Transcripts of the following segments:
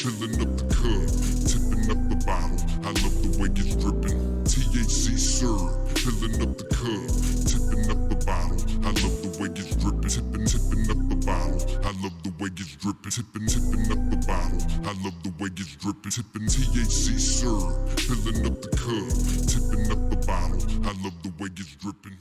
filling up the cup, tipping up the bottle. I love the way it's dripping. THC syrup, filling up the cup, tipping up the bottle. I love the way it's dripping, tipping up the bottle. I love the way it's dripping, tipping up the bottle. I love the way it's dripping, tipping THC syrup, filling up the cup, tipping up the bottle. I love the way it's dripping.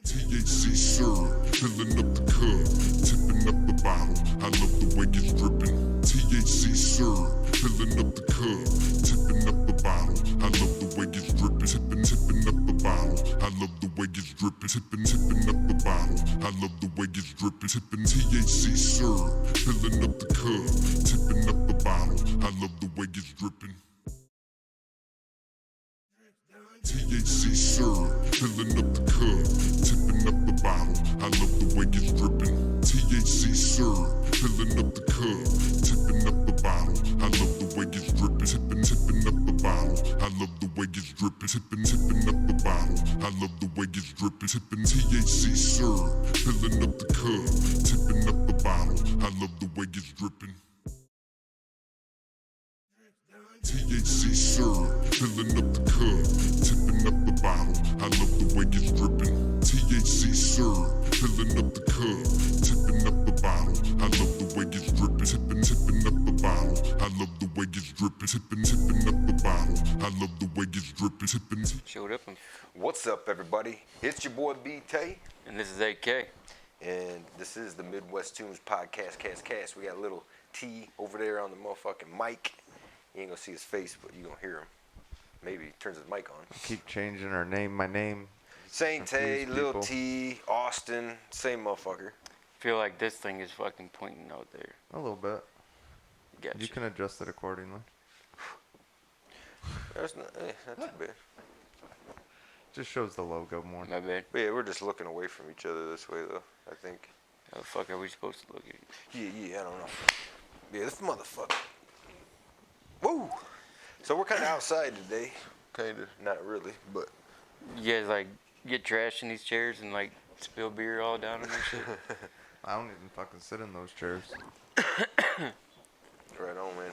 THC syrup, filling up the cup, tipping up the bottle. I love the way it's dripping. THC syrup, filling up the cup, tipping up the bottle. I love the way it's dripping, tipping up the bottle. I love the way it's dripping, tipping up the bottle. I love the way it's dripping, tipping THC syrup, filling up the cup, tipping up the bottle. I love the way it's dripping. THC syrup, filling up the cup, tipping up the bottle. I love the way it's dripping. THC syrup, filling up the cup, tipping up the bottle. I love the way it's dripping, tipping up the bottle. I love the way it's dripping, tipping up the bottle. I love the way it's dripping, tipping THC syrup, filling up the cup, tipping up the bottle. I love the way it's dripping. THC syrup, filling up the cup, tipping up the bottle. I love the way it's dripping. THC syrup, filling up the cup, tipping up the bottle. I love the way it's dripping, tipping up the bottle. I love the way it's dripping, tipping up the bottle. I love the way it's dripping, tipping. Showed up. What's up, everybody? It's your boy B-Tay. And this is AK. And this is the Midwest Tunes podcast, cast. We got a little T over there on the motherfucking mic. You ain't gonna see his face, but you gonna hear him. Maybe he turns his mic on. Keep changing our name, my name. Saint Tay, Lil T, Austin, same motherfucker. Feel like this thing is fucking pointing out there. A little bit. Gotcha. You can adjust it accordingly. That's not too bad. Just shows the logo more. My bad. But yeah, we're just looking away from each other this way, though, I think. How the fuck are we supposed to look at you? Yeah, I don't know. Yeah, this motherfucker. Woo! So we're kind of outside today. Kind of, not really, but. You guys like get trash in these chairs and like spill beer all down on and shit? I don't even fucking sit in those chairs. Right on, man.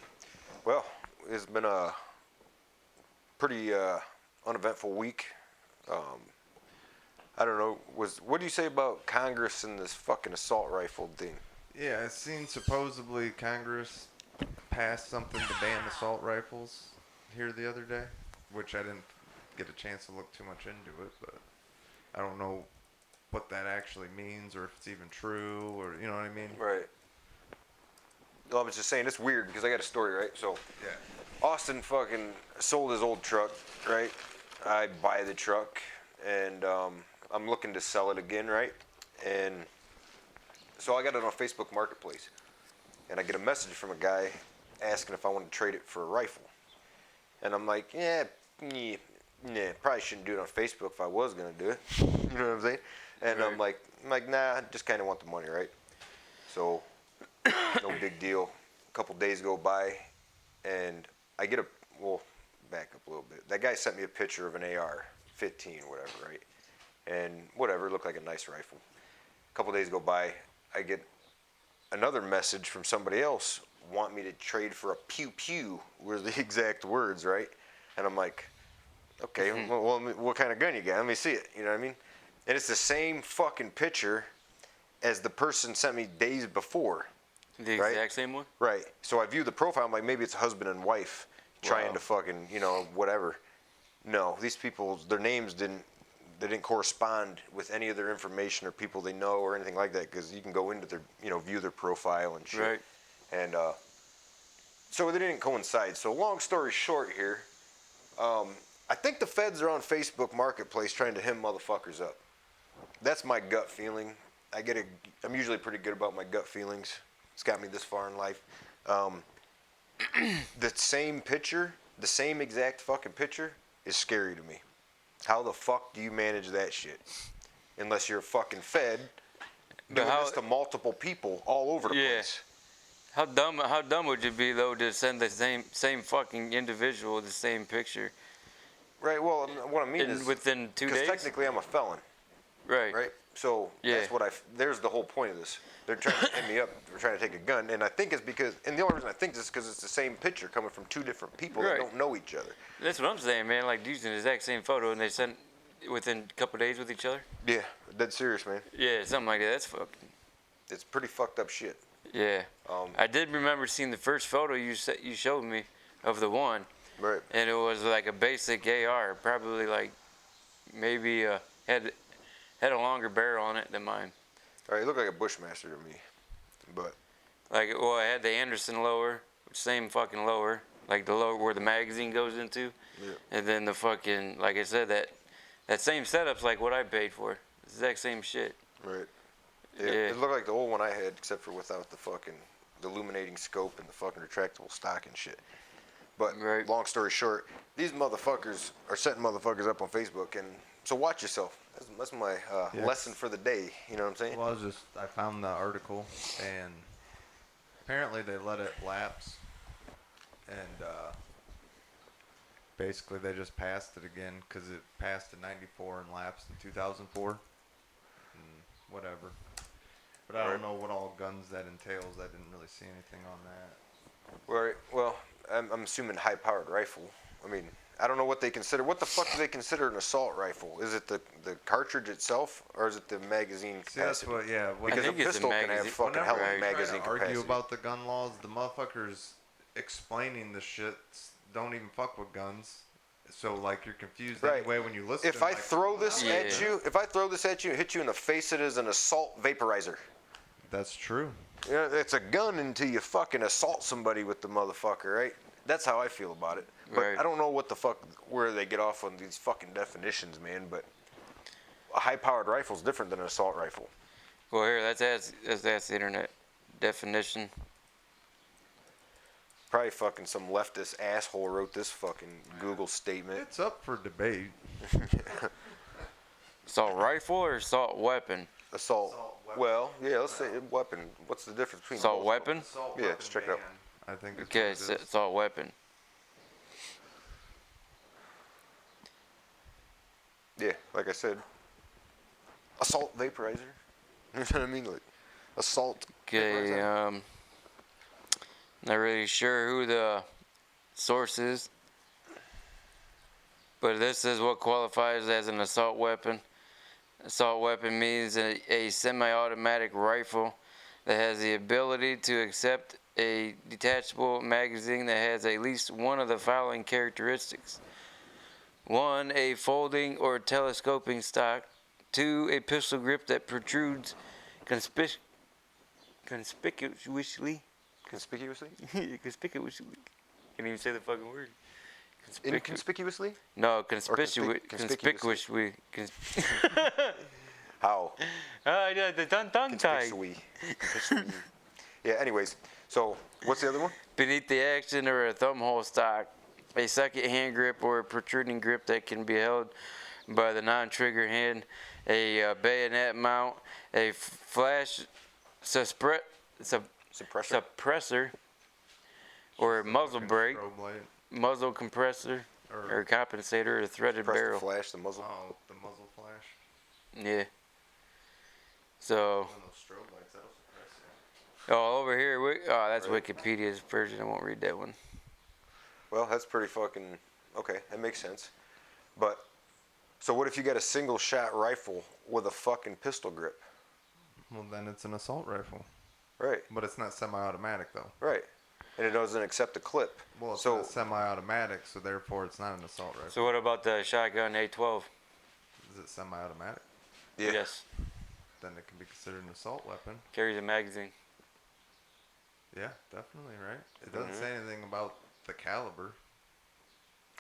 Well, it's been a pretty uneventful week. I don't know. What do you say about Congress and this fucking assault rifle thing? Yeah, I seen supposedly Congress passed something to ban assault rifles here the other day, which I didn't get a chance to look too much into it, but I don't know what that actually means or if it's even true or, you know what I mean? Right. No, I was just saying, it's weird because I got a story, right? So, yeah. Austin fucking sold his old truck, right? I buy the truck and I'm looking to sell it again, right? And so I got it on Facebook Marketplace and I get a message from a guy asking if I want to trade it for a rifle. And I'm like, yeah, probably shouldn't do it on Facebook if I was going to do it. You know what I'm saying? And Right. I'm like, nah, I just kind of want the money, right? So, no big deal. A couple days go by, and I get back up a little bit. That guy sent me a picture of an AR-15, whatever, right? And whatever, it looked like a nice rifle. A couple days go by, I get another message from somebody else, want me to trade for a pew-pew, were the exact words, right? And I'm like, okay, well, what kind of gun you got? Let me see it, you know what I mean? And it's the same fucking picture as the person sent me days before. The right? exact same one? Right. So I view the profile, I'm like, maybe it's husband and wife trying to fucking, whatever. No, these people, their names didn't correspond with any of their information or people they know or anything like that, because you can go into their, view their profile and shit. Right. And so they didn't coincide. So long story short here, I think the feds are on Facebook Marketplace trying to hem motherfuckers up. That's my gut feeling. I'm usually pretty good about my gut feelings. It's got me this far in life. The same picture, the same exact fucking picture is scary to me. How the fuck do you manage that shit? Unless you're a fucking fed doing this to multiple people all over the place. How dumb would you be though to send the same fucking individual the same picture? Right. Well, what I mean is within 2 days. Because technically I'm a felon. Right. Right. So Yeah. that's what there's the whole point of this. They're trying to hit me up. They're trying to take a gun, and I think it's because, and the only reason I think this is because it's the same picture coming from two different people that Right. don't know each other. That's what I'm saying, man. Like using the exact same photo, and they sent within a couple days with each other. Yeah, dead serious, man. Yeah, something like that. That's fucking. It's pretty fucked up shit. Yeah. Um, I did remember seeing the first photo you showed me of the one, Right. and it was like a basic AR, probably like maybe had a longer barrel on it than mine. All right, it looked like a Bushmaster to me, but Like, well, I had the Anderson lower, same fucking lower, like the lower where the magazine goes into, yeah. and then the fucking, like I said, that same setup's like what I paid for. Exact same shit. Right. Yeah, Yeah. it looked like the old one I had, except for without the fucking the illuminating scope and the fucking retractable stock and shit. But Right. long story short, these motherfuckers are setting motherfuckers up on Facebook, and so watch yourself. That's my Yeah. lesson for the day. You know what I'm saying? Well, I found the article, and apparently they let it lapse, and basically they just passed it again because it passed in '94 and lapsed in 2004, and whatever. But I Right. don't know what all guns that entails. I didn't really see anything on that. Right. Well, I'm assuming high-powered rifle. I mean, I don't know what they consider. What the fuck do they consider an assault rifle? Is it the cartridge itself, or is it the magazine See, that's capacity? what, yeah. Because a think it's the pistol can have magazine. fucking Whenever hell we of Right. try to magazine capacity. argue about the gun laws, the motherfuckers explaining the shit don't even fuck with guns. So like you're confused Right. anyway when you listen. If to I them, like, throw this Yeah. at you, and hit you in the face, it is an assault vaporizer. that's true. You know, it's a gun until you fucking assault somebody with the motherfucker, right? That's how I feel about it. But Right. I don't know what the fuck, where they get off on these fucking definitions, man. But a high-powered rifle is different than an assault rifle. Well, here, let's ask the internet definition. Probably fucking some leftist asshole wrote this fucking Google statement. It's up for debate. Assault rifle or assault weapon? Assault. weapon. Well, yeah, let's say weapon. What's the difference between Assault both? weapon? Assault Yeah, weapon let's check it out. ban, I think. Is Okay, what it is. assault weapon. Yeah, like I said, assault vaporizer. You know what I mean? Like assault. Okay, vaporizer. not really sure who the source is, but this is what qualifies as an assault weapon. Assault weapon means a semi-automatic rifle that has the ability to accept a detachable magazine that has at least one of the following characteristics. 1. A folding or telescoping stock. 2. A pistol grip that protrudes conspicuously. Conspicuously? Conspicuously. Can't even say the fucking word. Inconspicuously? No, conspicuously? conspicuously. How? Yeah, the tongue tied. Conspicuously. Yeah, anyways. So, what's the other one? Beneath the action or a thumbhole stock, a second hand grip or a protruding grip that can be held by the non-trigger hand, a bayonet mount, a flash suppressor, or a muzzle brake, Strobe light. muzzle compressor, or compensator, or threaded Press barrel. the flash, the muzzle. Oh, the muzzle flash. Yeah. So, One of those strobe lights that'll suppress you. over here, that's Right. Wikipedia's version. I won't read that one. Well, that's pretty fucking okay. That makes sense. But so what if you got a single shot rifle with a fucking pistol grip? Well, then it's an assault rifle, Right. but it's not semi-automatic though. Right. And it doesn't accept the clip. Well, it's so not semi-automatic, so therefore it's not an assault rifle. So what about the shotgun A12? Is it semi-automatic? yeah. Yes. Then it can be considered an assault weapon. Carries a magazine. Yeah, definitely, right? It doesn't say anything about the caliber.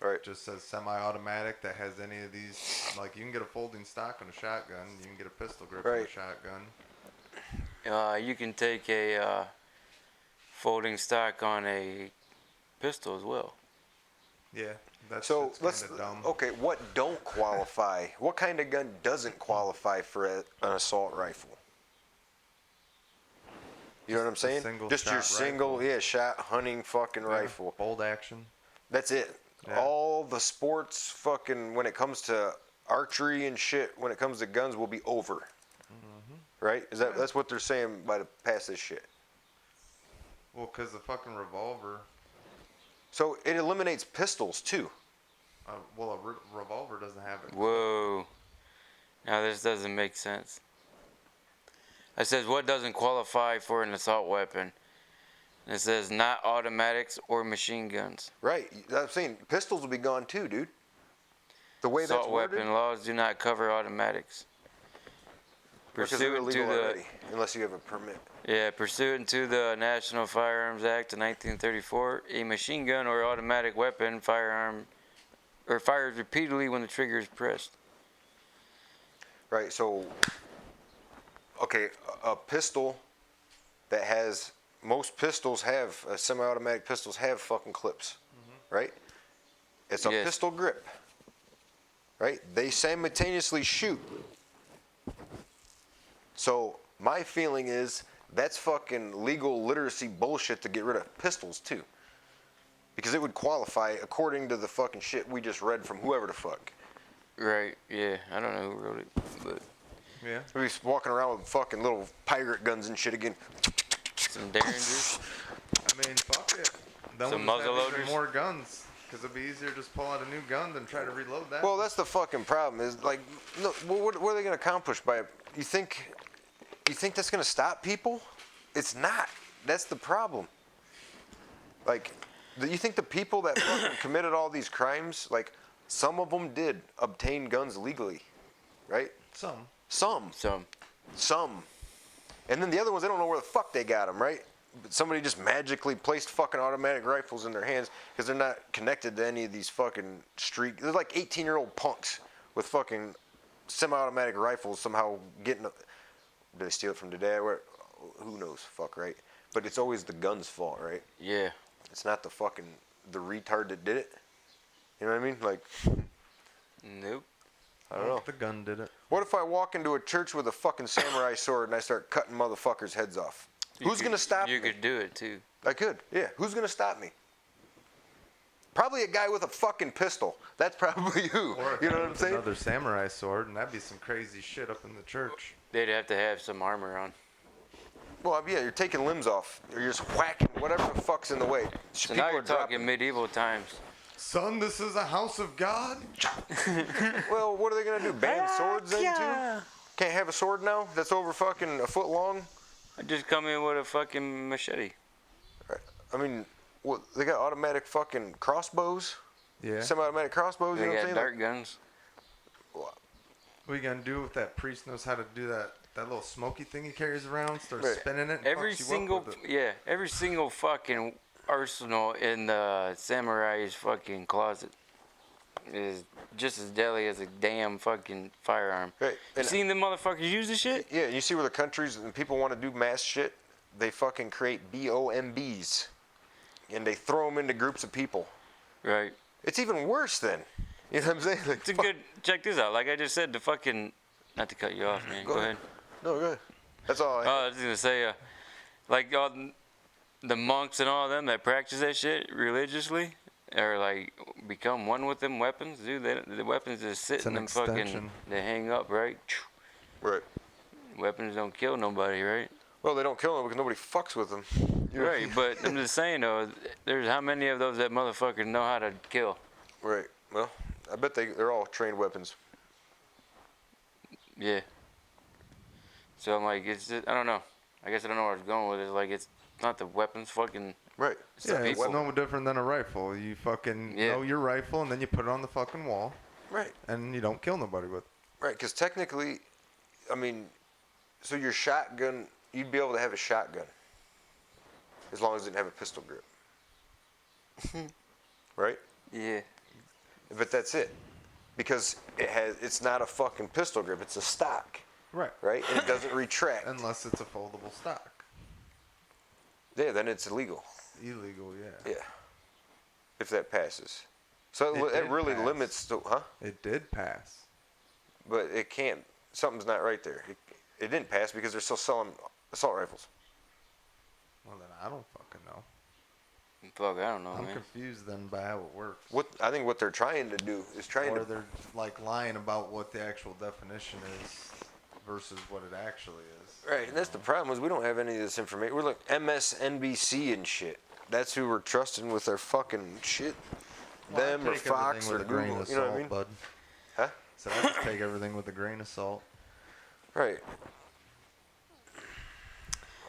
Right. It just says semi-automatic that has any of these. Like, you can get a folding stock on a shotgun. You can get a pistol grip on a Right. shotgun. You can take a folding stock on a pistol as well. Yeah, that's So let's kind of dumb. okay. What don't qualify? What kind of gun doesn't qualify for an assault rifle? You know what I'm saying? single Just your shot single, rifle. shot hunting fucking Yeah, rifle. Bolt action. That's it. Yeah. All the sports fucking when it comes to archery and shit, when it comes to guns, will be over. right? That's what they're saying by to pass this shit. Well, because the fucking revolver. So it eliminates pistols too. Well, a revolver doesn't have it. Whoa. Now this doesn't make sense. It says what doesn't qualify for an assault weapon. It says not automatics or machine guns. Right. I'm saying pistols will be gone too, dude. The way Assault that's worded, weapon laws do not cover automatics. because they're Pursuant to illegal the already, unless you have a permit. pursuant to the National Firearms Act of 1934, a machine gun or automatic weapon fires repeatedly when the trigger is pressed. Right. So, okay, a pistol that has most pistols have semi-automatic pistols have fucking clips, right? It's a Yes. pistol grip, right? They simultaneously shoot. So my feeling is that's fucking legal literacy bullshit to get rid of pistols too, because it would qualify according to the fucking shit we just read from whoever the fuck. Right, yeah. I don't know who wrote it, but Yeah. We'd be walking around with fucking little pirate guns and shit again. some Derringers. I mean, fuck it. Then Some we'll just have muzzle even loaders? more guns. Because it'd be easier to just pull out a new gun than try to reload that. Well, that's the fucking problem. Is like, no, what are they gonna accomplish by it? You think that's gonna stop people? It's not. That's the problem. Like, you think the people that fucking committed all these crimes, like, some of them did obtain guns legally, right? Some. Some. And then the other ones, they don't know where the fuck they got them, right? But somebody just magically placed fucking automatic rifles in their hands because they're not connected to any of these fucking street. They're like 18-year-old punks with fucking semi-automatic rifles somehow getting. Did they steal it from the dad? Who knows? Fuck, right? But it's always the gun's fault, right? Yeah. It's not the retard that did it. You know what I mean? Like, Nope. I don't know. The gun did it. What if I walk into a church with a fucking samurai sword and I start cutting motherfuckers' heads off? Who's gonna stop me? You could do it too. I could, yeah. Who's gonna stop me? Probably a guy with a fucking pistol. That's probably you. Or You know what I'm saying? Another samurai sword, and that'd be some crazy shit up in the church. They'd have to have some armor on. Well, yeah, you're taking limbs off. Or you're just whacking whatever the fuck's in the way. So now you're talking medieval times. Son, this is a house of God? Well, what are they gonna do? Ban swords then too? Can't have a sword now? That's over fucking a foot long? I just come in with a fucking machete. I mean, what, they got automatic fucking crossbows? Yeah. Semi-automatic crossbows, you They know what I'm got saying? dart guns. Like, What are you gonna do if that priest knows how to do that little smoky thing he carries around, starts Right. spinning it and Every fucks you single, up with it? every single fucking arsenal in the samurai's fucking closet is just as deadly as a damn fucking firearm. Right. You And- seen them motherfuckers use this shit? Yeah, you see where the countries and people want to do mass shit, they fucking create BOMBs. And they throw them into groups of people. Right. It's even worse then. You know what I'm saying? Like, It's a fuck- good, check this out. Like I just said, the fucking, not to cut you off, man. Go ahead. No, go ahead. That's all I Oh, I was gonna say, like all the monks and all them that practice that shit religiously, or like become one with them weapons, dude. The weapons just sit It's in an them fucking, extension. they hang up, right? Right. Weapons don't kill nobody, right? Well, they don't kill them because nobody fucks with them. You know? Right, but I'm just saying though, there's how many of those that motherfuckers know how to kill? Right. Well, I bet they're all trained weapons. Yeah. So I'm like, it's just, I don't know. I guess I don't know where I was going with it. Like, it's not the weapons, fucking. Right. Yeah, it's people. no different than a rifle. You fucking Yeah. know your rifle, and then you put it on the fucking wall, Right. and you don't kill nobody with it. Right. Because technically, I mean, so your shotgun, you'd be able to have a shotgun as long as it didn't have a pistol grip. Right? Yeah. But that's it. Because it's not a fucking pistol grip, it's a stock. Right. Right? And it doesn't retract. Unless it's a foldable stock. Yeah, then it's illegal. Illegal, yeah. Yeah. If that passes. So It it did really pass. limits the, huh? It did pass. But it can't, something's not right there. It didn't pass because they're still selling assault rifles. Well, then I don't fucking know. Fuck, I don't know, I'm man. confused then by how it works. I think what they're trying to do is trying Or to, they're like lying about what the actual definition is versus what it actually is. Right, and that's the problem is we don't have any of this information. We're like MSNBC and shit. That's who we're trusting with our fucking shit. Well, Them or take Fox everything or with a grain Google. of You know salt, what I mean? bud. Huh? So I just take everything with a grain of salt. Right.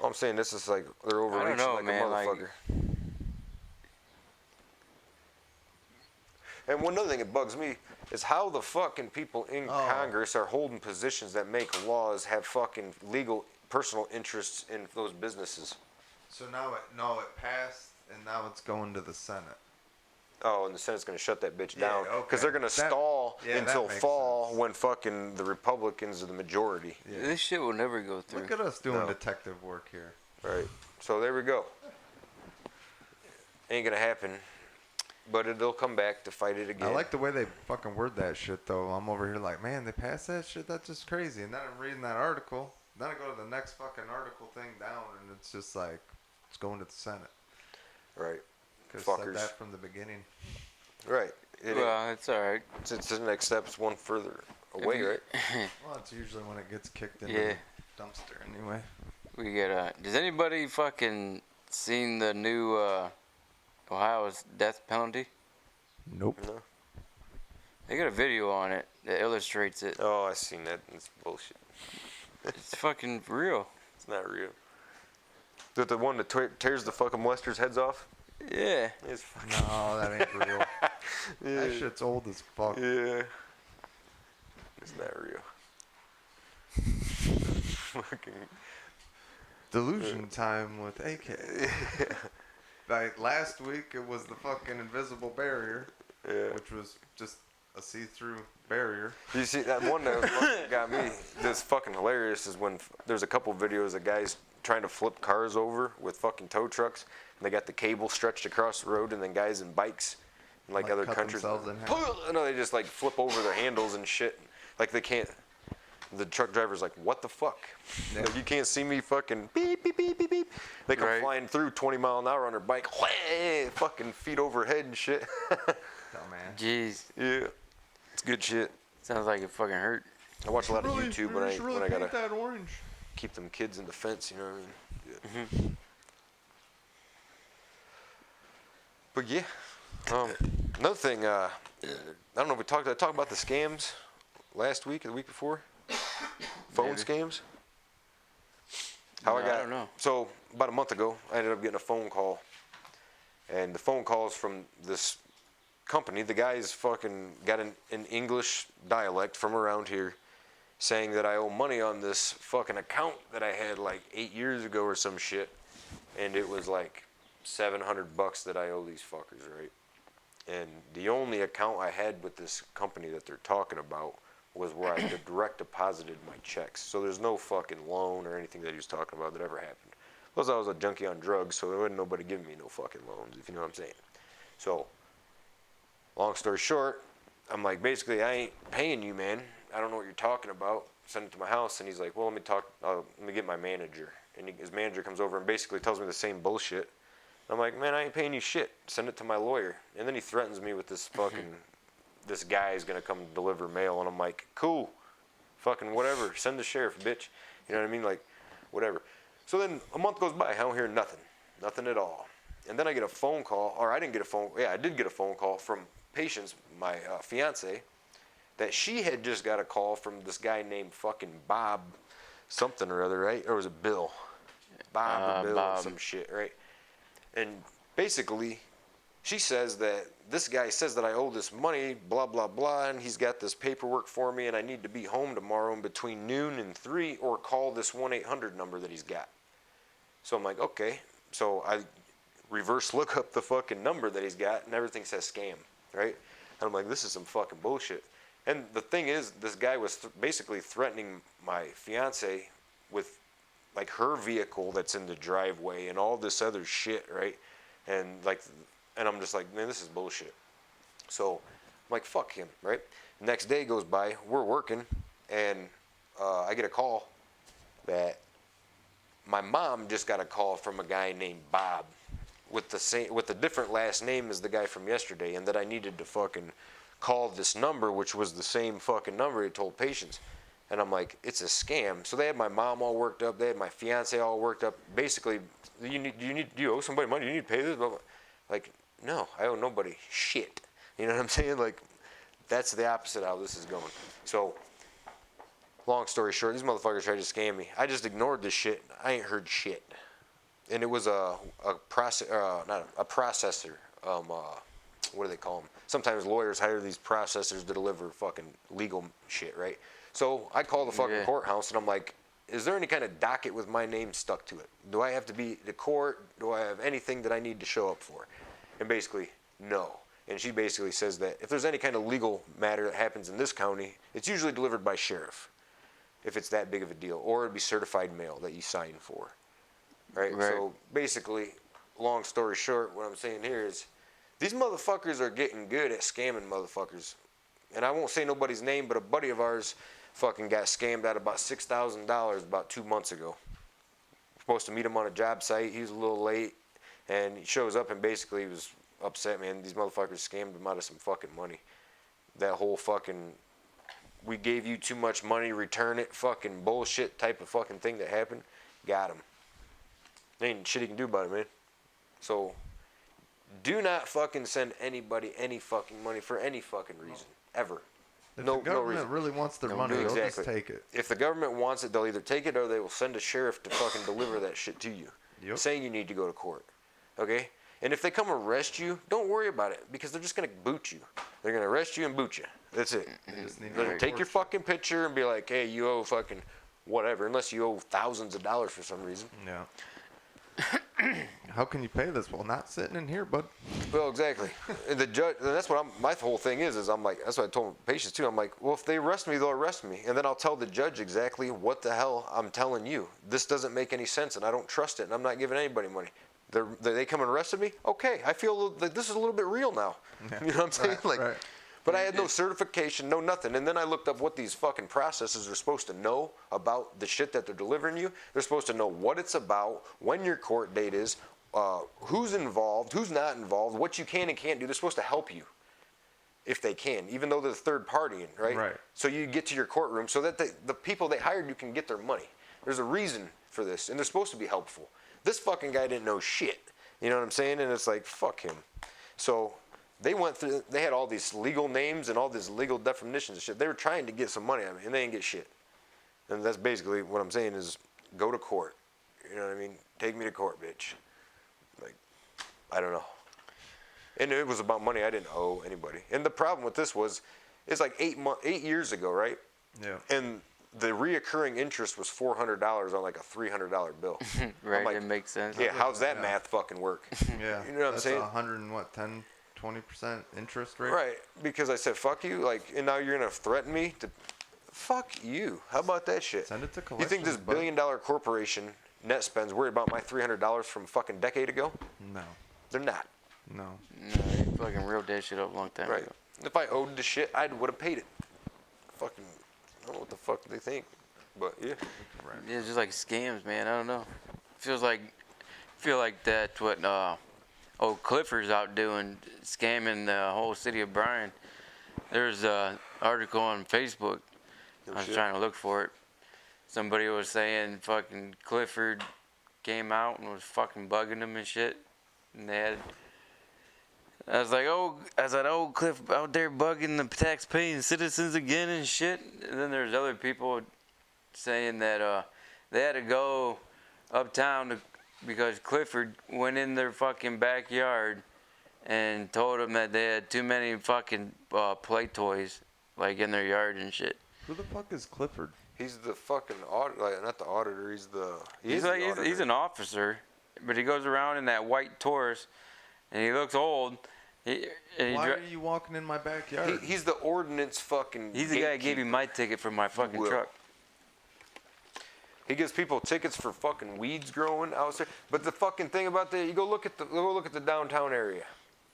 All I'm saying, this is like they're overreaching know, like man, a like- motherfucker. And one other thing that bugs me is how the fucking people in Congress are holding positions that make laws have fucking legal personal interests in those businesses. So now it passed, and now it's going to the Senate. Oh, and the Senate's going to shut that bitch Yeah, down because they're okay. going to That- stall yeah, that until makes fall sense. when fucking the Republicans are the majority. Yeah. This shit will never go through. Look at us doing No. detective work here. Right. So there we go. Ain't going to happen, but it'll come back to fight it again. I like the way they fucking word that shit, though. I'm over here like, man, they passed that shit? That's just crazy. And then I'm reading that article. Then I go to the next fucking article thing down, and it's just like, it's going to the Senate. Right. Because said Fuckers. that from the beginning. Right. Well, it's all right. It's the next step's one further away, right? Well, it's usually when it gets kicked into Yeah. the dumpster anyway. We got. Does anybody fucking seen the new Ohio's death penalty? Nope. No. They got a video on it that illustrates it. Oh, I seen that. It's bullshit. It's fucking real. It's not real. Is it the one that tears the fucking molesters' heads off? Yeah. It's fucking. No, that ain't real. Yeah. That shit's old as fuck. Yeah. It's not real. Fucking. Delusion time with AK. Like last week, it was the fucking invisible barrier, Yeah. which was just a see-through barrier. You see that one that fucking got me? That's fucking hilarious. Is when there's a couple videos of guys trying to flip cars over with fucking tow trucks, and they got the cable stretched across the road, and then guys in bikes, in like other cut countries, themselves in half. no, they just like flip over their handles and shit. Like they can't. The truck driver's like, what the fuck? Yeah. Like, you can't see me fucking beep, beep, beep, beep, beep. They come Right. flying through 20 mile an hour on their bike, fucking feet overhead and shit. Dumbass. Jeez. Yeah, it's good shit. Sounds like it fucking hurt. I watch a lot of YouTube when I gotta that orange. keep them kids in the fence, you know what I mean? Yeah. But yeah, another thing, I don't know if I talked about the scams last week or the week before? Phone Maybe. scams? No, I don't know. So about a month ago, I ended up getting a phone call, and the phone call is from this company. The guy's fucking got an English dialect from around here, saying that I owe money on this fucking account that I had like 8 years ago or some shit, and it was like $700 that I owe these fuckers, right? And the only account I had with this company that they're talking about was where I direct deposited my checks. So there's no fucking loan or anything that he was talking about that ever happened. Plus I was a junkie on drugs, so there wasn't nobody giving me no fucking loans, if you know what I'm saying. So, long story short, I'm like, basically, I ain't paying you, man. I don't know what you're talking about. Send it to my house, and he's like, well, let me get my manager. And his manager comes over and basically tells me the same bullshit. I'm like, man, I ain't paying you shit. Send it to my lawyer. And then he threatens me with this fucking, this guy is going to come deliver mail. And I'm like, cool, fucking whatever. Send the sheriff, bitch. You know what I mean? Like, whatever. So then a month goes by. I don't hear nothing. Nothing at all. And then I get a phone call, or I did get a phone call from Patience, my fiance, that she had just got a call from this guy named fucking Bob something or other, right? Or was it Bill? Bob or Bill or some shit, right? And basically, she says that this guy says that I owe this money, blah, blah, blah, and he's got this paperwork for me, and I need to be home tomorrow in between noon and 3 or call this 1-800 number that he's got. So I'm like, okay. So I reverse look up the fucking number that he's got, and everything says scam, right? And I'm like, this is some fucking bullshit. And the thing is, this guy was basically threatening my fiance with like her vehicle that's in the driveway and all this other shit, right? And I'm just like, man, this is bullshit. So I'm like, fuck him, right? Next day goes by, we're working, and I get a call that my mom just got a call from a guy named Bob with a different last name as the guy from yesterday, and that I needed to fucking call this number, which was the same fucking number he told Patience. And I'm like, it's a scam. So they had my mom all worked up. They had my fiance all worked up. Basically, do you owe somebody money? You need to pay this? Blah, blah. Like, no, I owe nobody shit. You know what I'm saying? Like, that's the opposite of how this is going. So, long story short, these motherfuckers tried to scam me. I just ignored this shit. I ain't heard shit. And it was not a processor. What do they call them? Sometimes lawyers hire these processors to deliver fucking legal shit, right? So I call the fucking courthouse and I'm like, is there any kind of docket with my name stuck to it? Do I have to be to court? Do I have anything that I need to show up for? And basically, no. And she basically says that if there's any kind of legal matter that happens in this county, it's usually delivered by sheriff, if it's that big of a deal, or it'd be certified mail that you sign for, right? So basically, long story short, what I'm saying here is, these motherfuckers are getting good at scamming motherfuckers. And I won't say nobody's name, but a buddy of ours fucking got scammed out of about $6,000 about 2 months ago. Supposed to meet him on a job site. He was a little late. And he shows up and basically was upset, man. These motherfuckers scammed him out of some fucking money. That whole fucking, we gave you too much money, return it, fucking bullshit type of fucking thing that happened. Got him. There ain't shit he can do about it, man. So, do not fucking send anybody any fucking money for any fucking reason. Ever. If No the government reason. really wants their money, they'll just take it. If the government wants it, they'll either take it or they will send a sheriff to fucking deliver that shit to you. Saying you need to go to court. Okay? And if they come arrest you, don't worry about it because they're just going to boot you. They're going to arrest you and boot you. That's it. They're going to take your fucking picture and be like, hey, you owe fucking whatever, unless you owe thousands of dollars for some reason. Yeah. How can you pay this? Well, not sitting in here, bud. Well, exactly. And the judge, and that's what my whole thing is I'm like, that's what I told patients too. I'm like, well, if they arrest me, they'll arrest me. And then I'll tell the judge exactly what the hell I'm telling you. This doesn't make any sense and I don't trust it and I'm not giving anybody money. They come and arrested me? Okay, I feel like this is a little bit real now. Yeah. You know what I'm saying? Right. But I had no certification, no nothing. And then I looked up what these fucking processors are supposed to know about the shit that they're delivering you. They're supposed to know what it's about, when your court date is, who's involved, who's not involved, what you can and can't do. They're supposed to help you if they can, even though they're the third party, right? Right. So you get to your courtroom so that the people they hired you can get their money. There's a reason for this, and they're supposed to be helpful. This fucking guy didn't know shit. You know what I'm saying? And it's like, fuck him. So they went through, they had all these legal names and all these legal definitions and shit. They were trying to get some money out of me, and they didn't get shit. And that's basically what I'm saying is go to court. You know what I mean? Take me to court, bitch. Like, I don't know. And it was about money I didn't owe anybody. And the problem with this was, it's like 8 years ago, right? Yeah. And the reoccurring interest was $400 on like a $300 bill. Right, like, it makes sense. Yeah, how's that math fucking work? Yeah. You know what I'm saying? That's 20% interest rate? Right, because I said, fuck you, like, and now you're going to threaten me to, fuck you. How about that shit? Send it to collections. You think this billion-dollar corporation, net spends, worried about my $300 from a fucking decade ago? No. They're not. No. No, they fucking wrote that shit up a long time right. ago. If I owed the shit, I would have paid it. Fucking, I don't know what the fuck they think, but yeah. Yeah, it's just like scams, man. I don't know. Feel like that's what old Clifford's out doing, scamming the whole city of Bryan. There's an article on Facebook. I was trying to look for it. Somebody was saying fucking Clifford came out and was fucking bugging them and shit. And they had, I was like, oh, Cliff out there bugging the tax-paying citizens again and shit. And then there's other people saying that they had to go uptown because Clifford went in their fucking backyard and told them that they had too many fucking play toys like in their yard and shit. Who the fuck is Clifford? He's the fucking auditor, like, not the auditor. He's an officer, but he goes around in that white Taurus, and he looks old. Why are you walking in my backyard? He's the ordinance fucking. He's the guy that gave me my ticket for my fucking truck. He gives people tickets for fucking weeds growing out there. But the fucking thing about that, you go look at the downtown area.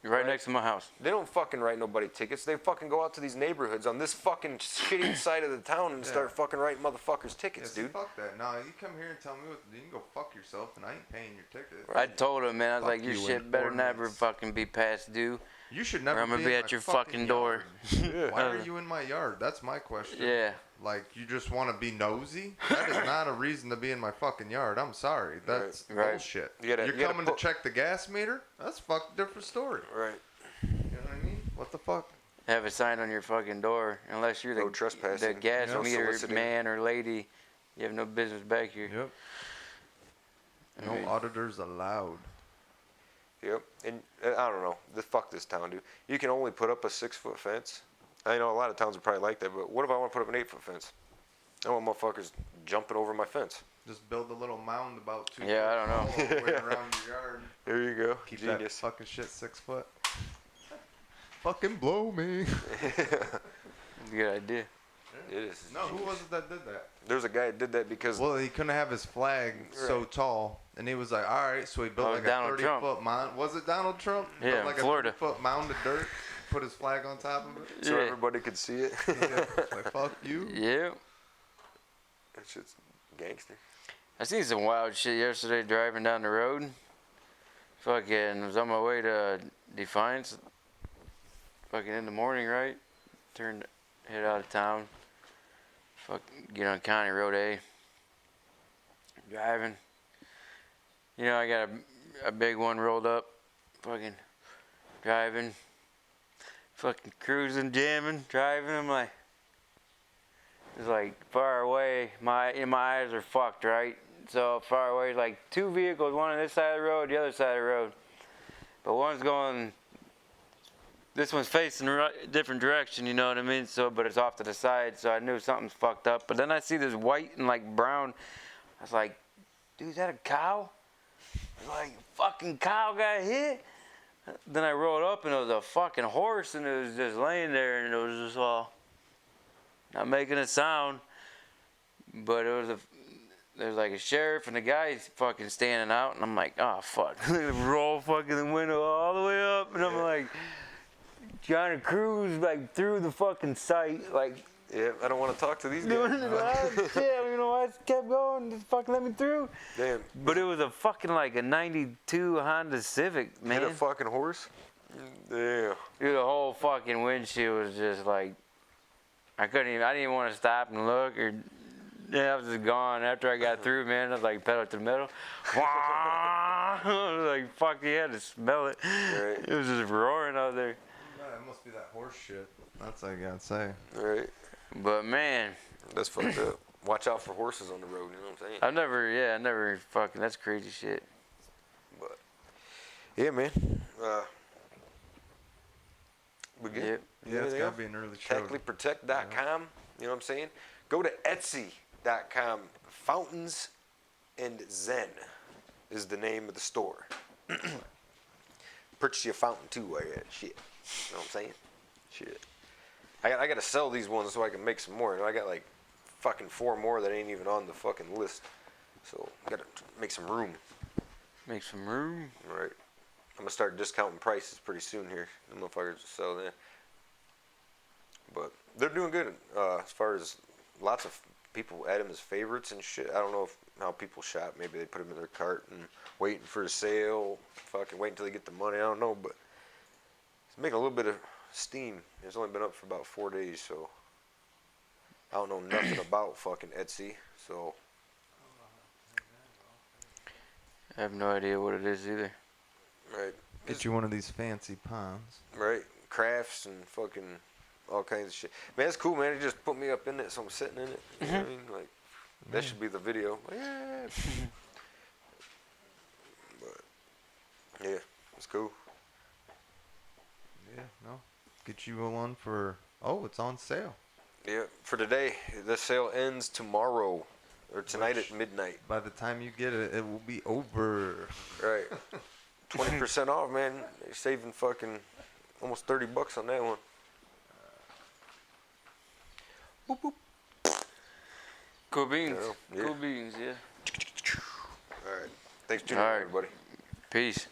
Right next to my house. They don't fucking write nobody tickets. They fucking go out to these neighborhoods on this fucking shitty side of the town and start fucking writing motherfuckers tickets, dude. Fuck that. Nah, you come here and tell me you can go fuck yourself and I ain't paying your ticket. I told him, man, I was like, your shit better never fucking be past due. You should never Or I'm gonna be be in at my your fucking door. Yeah. Why are you in my yard? That's my question. Yeah. Like, you just want to be nosy? That is not a reason to be in my fucking yard. I'm sorry. That's Right. bullshit. You gotta You're coming to put- check the gas meter? That's a fucking different story. Right. You know what I mean? What the fuck? Have a sign on your fucking door. Unless you're No the trespassing. gas No meter soliciting. man or lady, you have no business back here. Yep. No I mean- auditors allowed. Yep. And I don't know. Fuck this town, dude. You can only put up a 6-foot fence. I know a lot of towns are probably like that, but what if I want to put up an 8-foot fence? I don't want motherfuckers jumping over my fence. Just build a little mound about 2 Yeah, I don't know. foot tall all the way around your yard. There you go. Keep that Genius. fucking shit 6 foot. Fucking blow me. Good idea. It is. No, who was it that did that? There's a guy that did that because Well, he couldn't have his flag so Right. tall, and he was like, "All right," so he built Oh, like Donald a 30 Trump. foot mound. Was it Donald Trump? Yeah, built like Florida. a 30-foot mound of dirt, put his flag on top of it. so Yeah. everybody could see it. Yeah, it's like, fuck you. Yeah. That shit's gangster. I seen some wild shit yesterday driving down the road. Fucking was on my way to Defiance. Fucking in the morning, right? Head out of town. Fucking get on County Road A. Driving. You know, I got a big one rolled up. Fucking driving. Fucking cruising, jamming, driving. I'm like, it's like far away. My eyes are fucked, right? So far away, like 2 vehicles, one on this side of the road, the other side of the road. But one's going, this one's facing a different direction, you know what I mean? So, but it's off to the side, so I knew something's fucked up. But then I see this white and like brown. I was like, dude, is that a cow? Like, fucking cow got hit. Then I rolled up and it was a fucking horse and it was just laying there and it was just all not making a sound. But it was there's like a sheriff and the guy's fucking standing out and I'm like, oh fuck. Roll fucking the window all the way up and I'm like trying to cruise like through the fucking site like Yeah, I don't want to talk to these doing guys. it. Yeah, you know, I just kept going, just fucking let me through. Damn. But it was a fucking like a 92 Honda Civic, man. Hit a fucking horse? Damn. Dude, the whole fucking windshield was just like, I didn't even want to stop and look or, yeah, I was just gone. After I got through, man, I was like pedal to the metal. I was like, fuck, you had to smell it. Right. It was just roaring out there. Yeah, it must be that horse shit. That's all I gotta say. Right. But man, That's fucked up. Watch out for horses on the road, you know what I'm saying? I never fucking, that's crazy shit. But, yeah, man. We good? Yep. Yeah, it's Anything gotta else? be an early show. TechnicalProtect.com. You know what I'm saying? Go to Etsy.com. Fountains and Zen is the name of the store. Purchase your fountain too while you're at it. Shit. You know what I'm saying? Shit. I gotta sell these ones so I can make some more. You know, I got like fucking 4 more that ain't even on the fucking list. So I gotta make some room. Make some room. All right. I'm gonna start discounting prices pretty soon here. The motherfuckers will sell that. But they're doing good as far as lots of people add them as favorites and shit. I don't know how people shop. Maybe they put them in their cart and waiting for a sale. Fucking wait until they get the money. I don't know, but it's making a little bit of steam. It's only been up for about 4 days, so I don't know nothing about fucking Etsy. So I have no idea what it is either. right, Get you one of these fancy ponds. right, crafts and fucking all kinds of shit. Man, it's cool, man. It just put me up in it, so I'm sitting in it. You know what I mean? Like that should be the video. Yeah. But yeah, it's cool. Yeah, no. Get you one for. Oh, it's on sale. Yeah, for today, the sale ends tomorrow or tonight Which- at midnight. By the time you get it, it will be over. Right. 20% off, man. You're saving fucking almost $30 on that one. Boop, boop. Cool beans. Yeah. Cool beans, yeah. All right. Thanks for tuning in, All right. everybody. Peace.